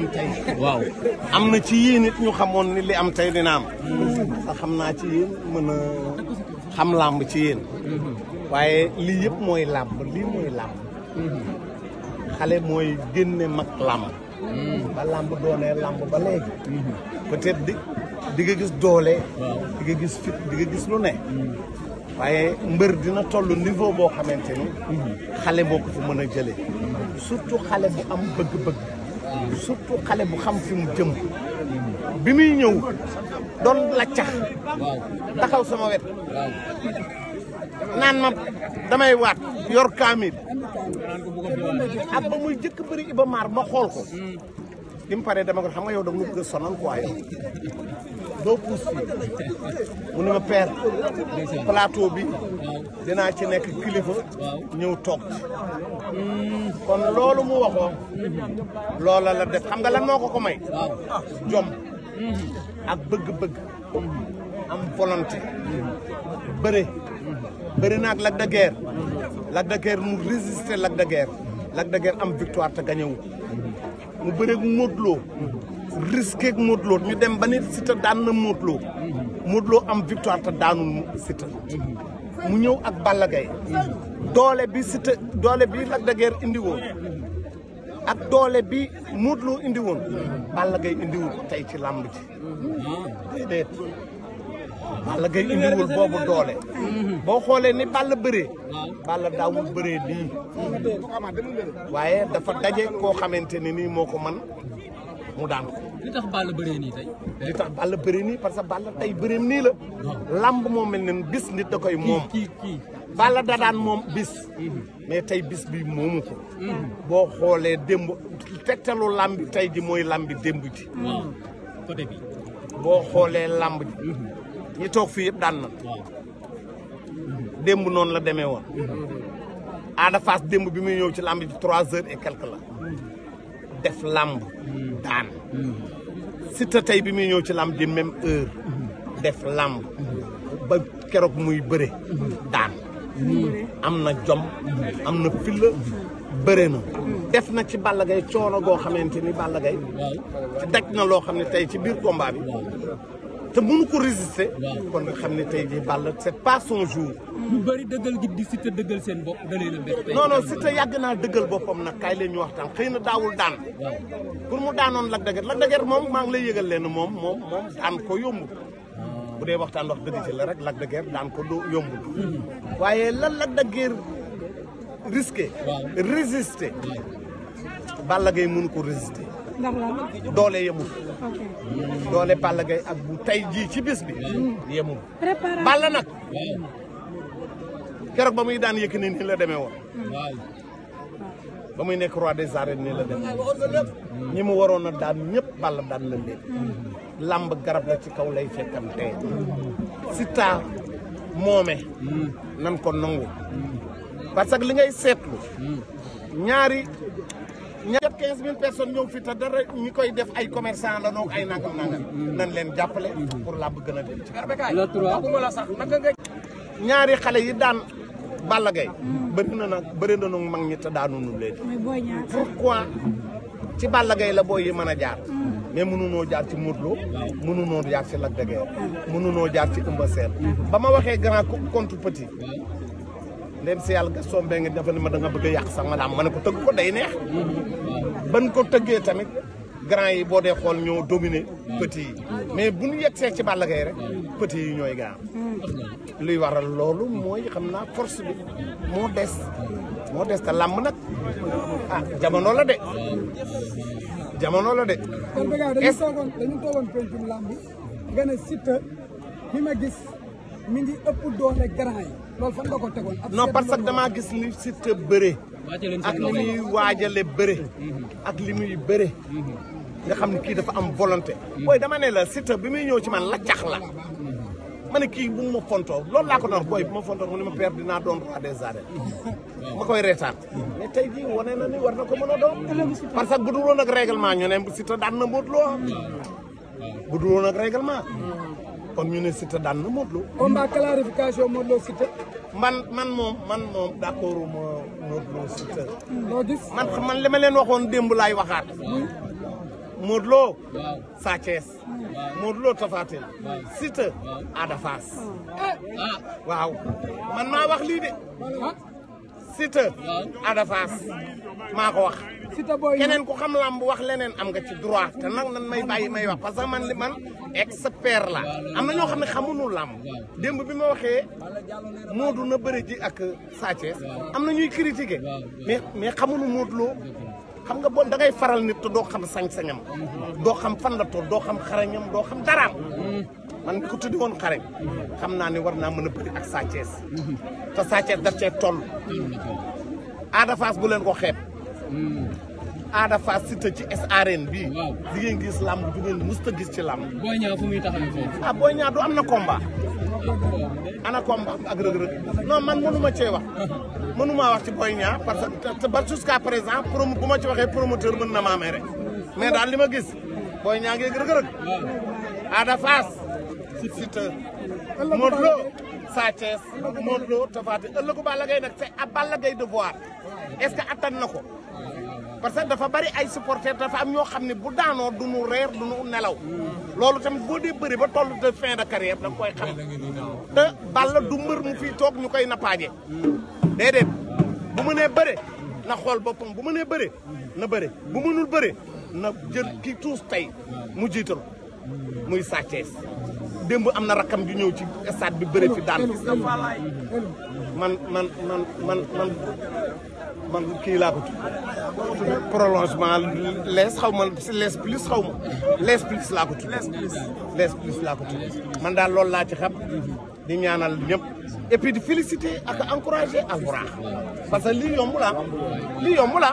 waaw am na ci yéen it ñu xamoon ni li am tey dina am sax xam naa ci yéen mën a xam làmb ci yéen waaye lii yëpp mooy làmb lii mooy làmb xale mooy génne mag làmb ba làmb doonee làmb ba léegi peut-être di nga gis doole di nga gis fit di nga gis lu ne waaye mbër dina toll niveau boo xamante ni xale boo ko fi mën a jëlee surtout xale bu am bëgg-bëgg surtout xale bu xam fi mu jëm bi muy ñëw doon laccax taxaw sama wet naan ma damay waat yor kaamil ak ba muy jëkk bëri Iba Mar ma xool ko bi mu paree dama ko xam nga yow da nga bëgg a sonal quoi yow doo puus fii mu ne ma père plateau bi dinaa ci nekk kilifa ñëw toog kon loolu mu waxoon loola la def xam nga lan moo ko may jom ak bëgg-bëgg am volonté bëri naag Lac de Guiers Lac de Guiers mu résister Lac de Guiers Lac de Guiers am victoire te gagné wu mu bëreeg Modou Lo risqué ak Modou Lo ñu dem ba nit Siteu daan na Modou Lo Modou Lo am victoire te daanul Siteu mu ñëw ak Balla Gaye doole bi Siteu doole bi Lac de Guiers indi woon ak doole bi Modou Lo indi woon Balla Gaye indiwul tey ci làmb ji déedéet Balla Gaye indiwul boobu doole boo xoolee ni Balla bëree Balla daawul bëree nii waaye dafa daje koo xamante ne nii moo ko man mu daan ko li tax Balla bëree nii tey li tax Balla bëree nii parce que Balla tey bëree nii la lamb moo mel ne bis nit da koy moom kii Balla da daan moom bis mais tey bis bi moomu ko boo xoolee démb tegtalu lamb tey ji mooy lambi démb ji côté bi boo xoolee lamb ji ñi toog fii yëpp daan na démb noonu la demee woon Ada Fass démb bi muy ñëw ci lamb ji 3 heures et quelque la def lamb daan Siteu tey bi muy ñëw ci lamb ji même heure def lamb ba keroog muy bëre daan am na jom am na filla bëre na def na ci Balla Gaye coono goo xamante ni Balla Gaye ci daj na loo xam ne tey ci biir combat bi te mënu ko résister kon nga xam ne tey jii Balla c'est pas son jour ñu bëri dëggal gi di Siteu dëggal seen bopp da leen a bett non non Siteu yàgg naa dëggal boppam nag kaay leen ñu waxtaan xëy na daawul daan pour mu daanoon Lac de Guiers Lac de Guiers moom maa ngi lay yëgal leen moom daan ko yombul bu dee waxtaan wax dëgg ci la rek Lac de Guiers daan ko yombul waaye lan Lac de Guiers risqué résister Balla Gaye mënu ko résister doole yemul doole Balla Gaye ak bu tey jii ci bis bi yemul Balla nag keroog ba muy daan Yékini nii la demee woon ba muy nekk roi des arènes nii la demee ñi mu waroon a daan ñëpp Balla daan la leen lamb garab la ci kaw lay fekkam tey Siteu moome nan ko nangu parce que li ngay seetlu ñaari 15 000 personnes ñëw fi te dara ñi koy def ay commerçant la noog ay nangam nan leen jàppale pour làmb gën a dem ci ñaari xale yi daan Balla Gaye bëri na nag mag ñi te daanunu leen pourquoi ci Balla Gaye la booy yi mën a jaar mais mënunoo jaar ci Modou Lo mënunoo jaar ci Lac de Guiers mënunoo jaar ci Eumeu Sène ba ma waxee grand contre petit ndem si yàlla Gaston Mbengue dafa ne ma da nga bëgg a yàq sax ma daam ma ne ko tëgg ko day neex ban ko tëggee tamit grand yi boo dee xool ñoo dominé petit yi mais bu ñu yegsee ci Balla Gaye rek petit yi ñooy gaa luy waral loolu mooy xam naa force bi moo des te làmb nag ah jamono la de kon dañu toogoon pencum làmb nga ne Siteu bi ma gis mi ngi ëpp doole grand yi loolu fan nga ko tegoon non parce que damaa gis li Siteu bëre ak li muy waajale bëre ak li muy bëre nga xam ne kii dafa am volonté booy dama ne la Siteu bi muy ñëw ci man la cax la ma ne kii bu ma fontoo loolu laa ko doon booy bu ma fontoo mu ne ma père dinaa doon roi des arènes ma koy reetaan mais tey jii wane na ni war na ko mën a doon parce que bu dul woon ak règlement ñu ne Siteu daan na Modou Lo bu dul woon ak règlement kon ñu ne Siteu daan na Modou Lo combat clarification Modou Lo Siteu man moom d'accord Modou Lo Siteu loo gis man li ma leen waxoon démb laay waxaat Modou Lo waaw Sa Thiès Modou Lo Tapha Tine Siteu Ada Fass waaw man maa wax lii de Siteu Ada Fass maa ko wax keneen ku xam lamb wax leneen am nga ci droit te nag nan may bàyyi may wax parce que man li man expert la am na ñoo xam ne xamuñu lamb démb bi ma waxee Modou na bëri ji ak Sa Thiès am na ñuy critiquer mais xamuñu Modou Lo xam nga bon da ngay faral nit te doo xam sañ-sañam doo xam fan la toll doo xam xarañam doo xam daraam man bi ko tuddi woon xarañ xam naa ne war naa mën a bëri ak Sa Thiès te Sa Thiès daf cee toll Ada Fass bu leen ko xeeb Ada Fass Siteu ci arène bii di ngeen gis làmb du ngeen musta gis ci làmb Boy Niang fu muy taxawee foofu Boy Niang du am na combat ana combat ak Reug Reug non man mënuma cee wax mënuma wax ci Boy Niang parce que ba jusqu'à présent bu ma ci waxee promoteur mën na maa mere mais daal li ma gis Boy Niang ngi Reug Reug Ada Fass Siteu Modou Lo Sa Thiès Modou Lo Tapha Tine ëllëgu Balla Gaye nag c'est à Balla Gaye de voir est-ce que attan na ko parce que dafa bari ay supporters dafa am ñoo xam ne bu daanoo du nu reer du nu nelaw loolu tamit boo dee bëri ba toll de fin de carrière da nga koy xam te Balla du mbër mu fii toog ñu koy nappaaje déedéet bu mënee bëre na xool boppam bu mënee bëre na bëre bu mënul bëre na jël kii tuus tey mu jiital muy Sa Thiès démb am na rakam ju ñëw ci stade bi bëre fi daan man kii laa ko tudd prolongement lees xaw ma si lees plus xaw ma lees plus laa ko tudd lees plus laa ko tudd man daal loolu laa ci xam di ñaanal ñëpp et puis di féliciter ak encourager Albourakh parce que lii yombul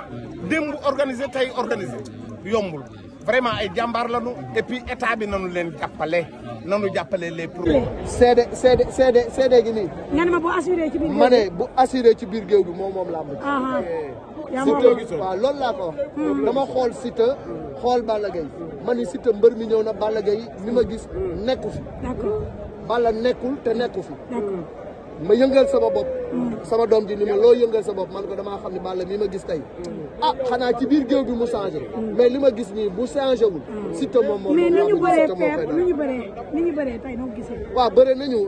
démb organisé tey organisé yombul vraiment ay jàmbaar lañu et puis état bi nanu leen jàppale les pro seede gi nii nga ne ma bu assuré ci biir ma ne bu assuré ci biir géew bi moom làmb Siteu waaw loolu laa ko wax dama xool Siteu xool Balla Gaye ma ni Siteu mbër mi ñëw na Balla Gaye mi ma gis nekku fi Balla nekkul te nekku fi ma yëngal sama bopp sama doom ji ni ma loo yëngal sa bopp man ko damaa xam ne Balla mi ma gis tey xanaa ci biir géew bi mu changé mais li ma gis nii bu changé wul Siteu moom mais ni ñu bëree tey noo gisee waaw bëre nañu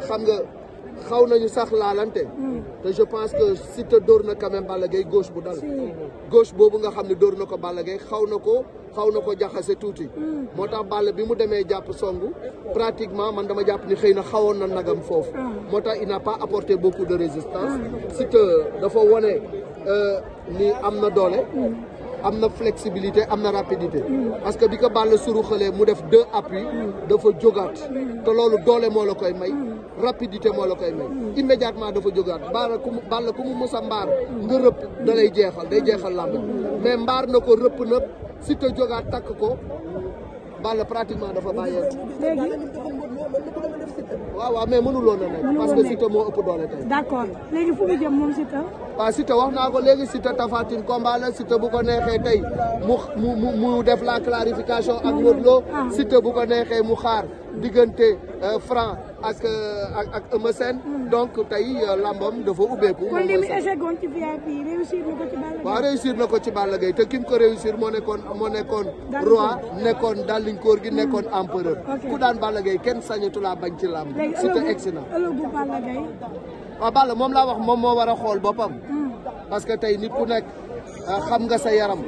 xam nga xaw nañu sax laalante te je pense que Siteu dóor na quand même Balla Gaye gauche bu dal gauche boobu nga xam ne dóor na ko Balla Gaye xaw na ko jaxase tuuti moo tax Balla bi mu demee jàpp songu pratiquement man dama jàpp ni xëy na xawoon na nagam foofu moo tax il n'a pas apporté beaucoup de résistance Siteu dafa wone ni am na doole am na flexibilité am na rapidité parce que bi ko Balla suru xalee mu def 2 appuis dafa jógaat te loolu doole moo la koy may rapidité moo la koy may immédiatement dafa jógaat Balla ku mu musa mbaar nga rëpp da lay day jeexal làmb mais mbaar na ko rëpp na Siteu jógaat takk ko Balla pratiquement dafa bàyyeeku waaw mais mënuloon na nekk parce que Siteu moo ëpp doole tey. d'accord léegi fu mu jëm moom Siteu. waaw Siteu wax naa ko léegi Siteu Tapha Tine combat la Siteu bu ko neexee tey mu def la clarification ak Modou Lo Siteu bu ko neexee mu xaar diggante Franc ak Eumeu Sène donc tey lambam dafa ubbeeku. kon li mu échec woon ci VIP réussir na ko ci Balla Gaye. waaw réussir na ko ci Balla Gaye te kim ko réussir moo nekkoon roi nekkoon dallinkoor gi nekkoon empereur. ku daan Balla Gaye kenn sañatu laa bañ ci lamb. Siteu egsi na ëllëgu Balla Gaye. waaw Balla moom laa wax moom moo war a xool boppam. parce que tey nit ku nekk xam nga sa yaram.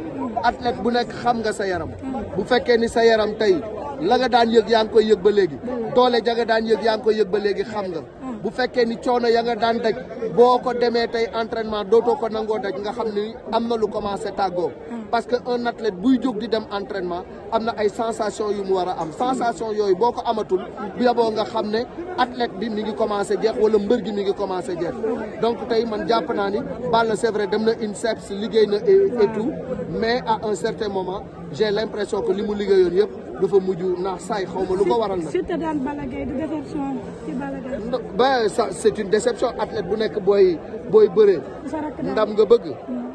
athlète bu nekk xam nga sa yaram. bu fekkee ni sa yaram tey la nga daan yëg yaa ngi koy yëg ba léegi. doole ja nga daan yëg yaa ngi koy yëg ba léegi xam nga. bu fekkee ni coono ya nga daan daj boo ko demee tey entraînement dootoo ko nangoo daj nga xam ni am na lu commencé tàggoo. parce que un athlète buy jóg di dem entraînement am na ay sensation yu mu war a am sensation yooyu boo ko amatul bu yaboo nga xam ne athlète bi mi ngi commencé jeex wala mbër gi mi ngi commencé jeex donc tey man jàpp naa ni Balla c'est vrai dem na INSEPS liggéey na et tout mais à un certain moment j'ai l'impression que li mu liggéeyoon yëpp dafa mujj naax saay xaw ma lu ko waral nag. Siteu daan Balla Gaye du déception ci Balla Gaye. ba ça c'est une déception athlète bu nekk booy bëree ndam nga bëgg.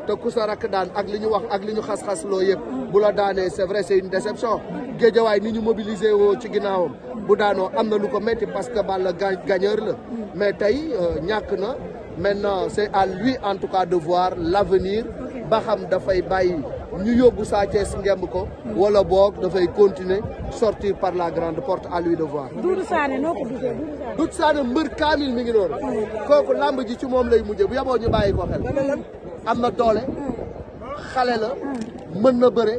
te ku sa rakk daan ak li ñu wax ak li ñu xas-xas loo yëpp bu la daanee c'est vrai c'est une déception géejawaay ni ñu mobiliser woo ci ginnaawam bu daanoo am na lu ko métti parce que Balla gagneur la mais tey ñàkk na maintenant c'est à lui en tout cas de voir l'avenir ba xam dafay bàyyi ñu yóbbu Sa Thiès ngemb ko wala boog dafay continuer sortir par la grande porte à lui de voir. Doudou Sané noo ko gisee Doudou Sané mbër kaamil mi ngi noonu kooku lamb ji ci moom lay mujjee bu yaboo ñu bàyyi ko xel am na doole xale la mën na bëre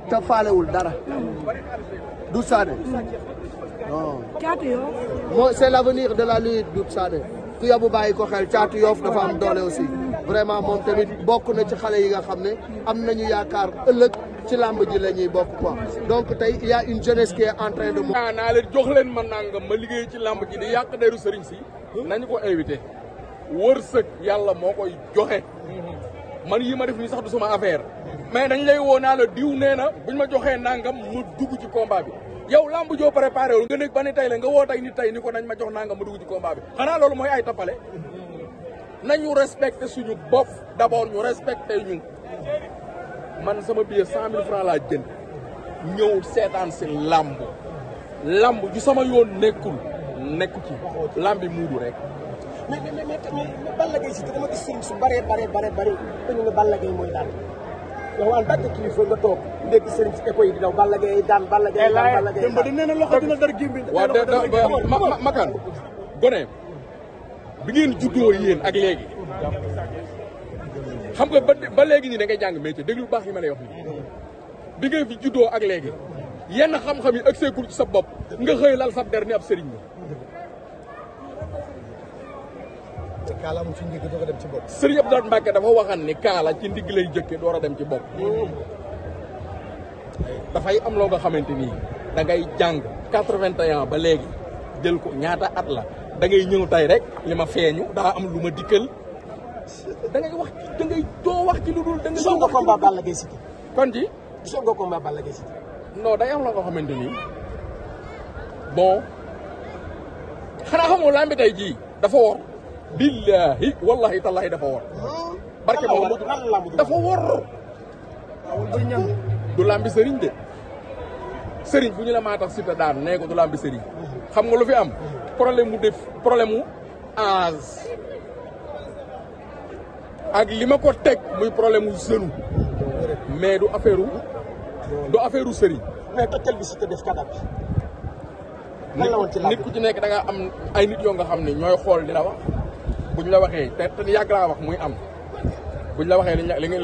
te faalewul dara Doudou Sané non Caatu Yoff mooy c'est l'avenir de la lutte Doudou Sané ku yabu bàyyi ko xel Caatu Yoff dafa am doole aussi vraiment moom tamit bokk na ci xale yi nga xam ne am nañu yaakaar ëllëg ci làmb ji la ñuy bokk quoi donc tey il y a une jeunesse qui est en train de. naa leen jox leen ma nangam ma liggéey ci làmb ji di yàq deru sëriñ si nañu ko invité wërsëg yàlla moo koy joxe man yi ma def nii sax du sama affaire mais dañ lay woo naa la diw nee na buñ ma joxee nangam mu dugg ci combat bi yow làmb joo préparé wul nga nekk ba ni tey la nga woo tey ni tey ni ko nañ ma jox nangam mu dugg ci combat bi xanaa loolu mooy ay tappale nañu respecté suñu bopp d'abord ñu respecté ñu man sama billet 100 000 francs laa jënd ñëw seetaan si lamb ju sama yoon nekku ci lambi muudu rek. mais Balla Gaye si dama gis sëriñ su bare dañu ne Balla Gaye mooy daan yow en tant que kilifa nga toog dégg sëriñ si écho yi di daw Balla Gaye daan Balla Gaye daan Balla Gaye daan nee na loxo dina dar gémmiñ waaw makan gone bi ngeen juddoo yéen ak léegi xam nga ba léegi nii da ngay jàng métier déglu baax yi ma lay wax nii bi nga fi juddoo ak léegi yenn xam-xam yi ak seekul ci sa bopp nga xëy lal sab der ni ab sëriñ la. kaala mu ci ndigg door a dem ci bopp. Sëriñ Abdou Mbacke dafa waxan ni kaala ci ndigg lay jëkke door a dem ci bopp. dafay am loo nga xamante ni da ngay jàng 81 ba léegi jël ko ñaata at la da ngay ñëw tey rek li ma feeñu daa am lu ma dikkal da ngay wax da ngay doo wax ci lu dul. da ngay gisoon nga combat Balla Gaye Siteu. kon ci gisoon nga combat Balla Gaye Siteu. non day am loo nga xamante ni bon xanaa xamoo lambi tey jii dafa wor. billahi wallahi tallahi dafa wor. barke boobu dafa wor. du lambi sëriñ de sëriñ bu ñu la maa tax Siteu daan nee ko du lambi sëriñ xam nga lu fi am problème mu âge ak li ma ko teg muy problème mu jeune mais du affaire sëriñ. mais tëkkal bi Siteu def kadab bi. nit ku ci nekk da nga am ay nit yoo nga xam ne ñooy xool di la wax buñ la waxee te yàgg laa wax muy am buñ la waxee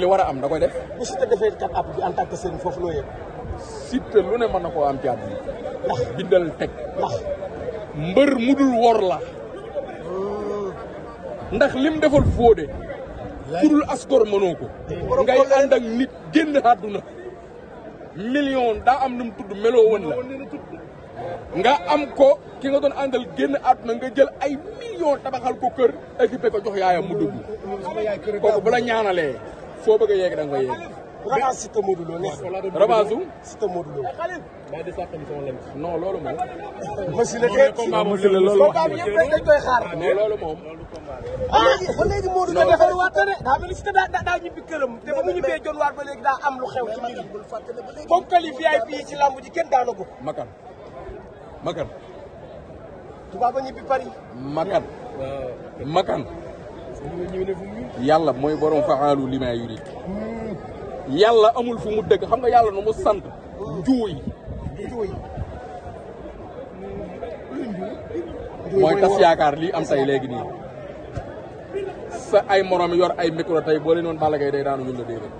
li war a am da koy def. bu Siteu defee kadab bi en tant que sëriñ foofu loo yëg. Siteu lu ne mën na koo am ci àdduna ndax bindal teg ndax mbër mudul wor la ndax lim defal Fodé kudul askor mënoo ko ngay ànd ak nit génn àdduna million daa am nu mu tudd meloo woon la nga am ko ki nga doon àndal génn àdduna nga jël ay million tabaxal ko kër équipé ko jox yaayam mu dugg kooku bu la ñaanalee foo bëgg a yegg da nga koy yegg. revanche Siteu Modou Lo neex revanche u Siteu Modou Lo. non loolu moom. monsieur le maire combat bi yëpp dañ koy xaar. non loolu moom. ba léegi Modou Lo defar waat de daa mel ni Siteu daa ñibbi këram te ba mu ñibbee jon waat ba léegi daa am lu xew ci mbir yi. comme qualifié fii ci lamb ji kenn daanu ko. Makan. tubaab ba ñibbi Paris. Makan. yàlla mooy borom fa'aalu limaa yurid. yàlla amul fu mu dëkk xam nga yàlla nu mu sant. njuuy. mooy tas yaakaar lii am tay léegi nii. sa ay morom yor ay micro tey boo leen noonu Balla Gaye day daanu ñun la déedéet.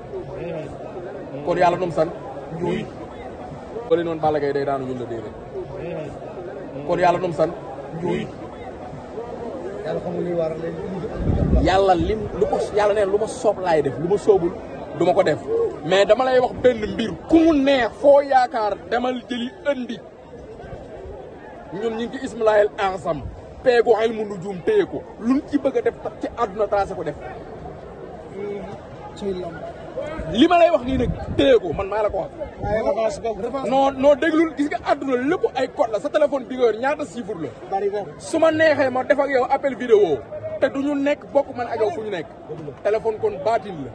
kon yàlla nu mu sant. njuuy. boo leen noonu Balla Gaye day daanu ñun la déedéet. kon yàlla nu mu sant. njuuy. yàlla yàlla neen lu ma soob laay def lu ma soobul du ma ko def mais dama lay wax benn mbir ku mu neex foo yaakaar demal jëli andi ñun ñu ngi ci ismalayel ansam peegu ay mu nujum téye ko luñ ci bëgg a def ci àdduna tracé ko def li ma lay wax nii nag téye ko man maa la ko wax non déglul gis nga àdduna lépp ay code la sa téléphone bi nga yor ñaata chiffre la su ma neexee ma def ak yow appel vidéo te du ñu nekk bokk man ak yow fu ñu nekk téléphone kon baatin la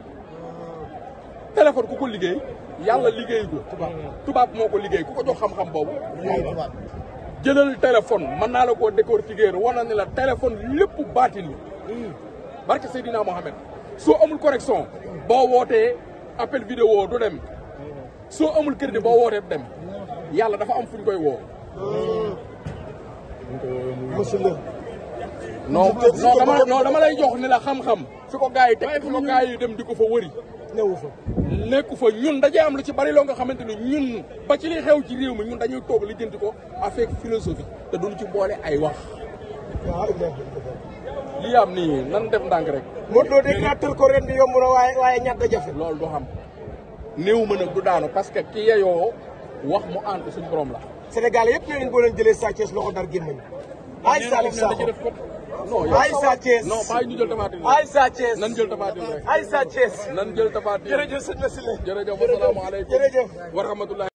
téléphone ku ko liggéey yàlla liggéey ko tubaab moo ko liggéey ku ko jox xam-xam boobu jëlal téléphone mën naa la koo décortiquer wana ne la téléphone lépp baatin la barke Seydina Mohamed soo amul connexion boo wootee appel vidéo du dem soo amul crédit boo wootee du dem yàlla dafa am fu ñu koy woo. non dama lay jox ni la xam-xam fi ko gars yi teg fi ko gars yi dem di ko fa wëri. newu fa nekku fa ñun dajee am lu ci bari loo nga xamante ni ñun ba ci li xew ci réew mi ñun dañuy toog li jënti ko avec philosophie te duñ ci boole ay wax. lii am nii nan def ndànk rek. Modou Lo dégg naa tër ko ren di yomb na waaye ñàkk a jafe. loolu du xam néew ma nag du daanu parce que ki yeyoo wax mu ànd suñu borom la. Sénégal yëpp nee nañ boo leen jëlee Sa Thiès loxo dar gémmañ. ay Salif Sakho non ay Sa Thiès non bàyyi ñu jël Tapha Tine ay Sa Thiès nan jël Tapha Tine rek ay Sa Thiès nan jël Tapha Tine jërëjëf sëñ Massile jërëjëf asalaamaaleykum jërëjëf wa rahmatulah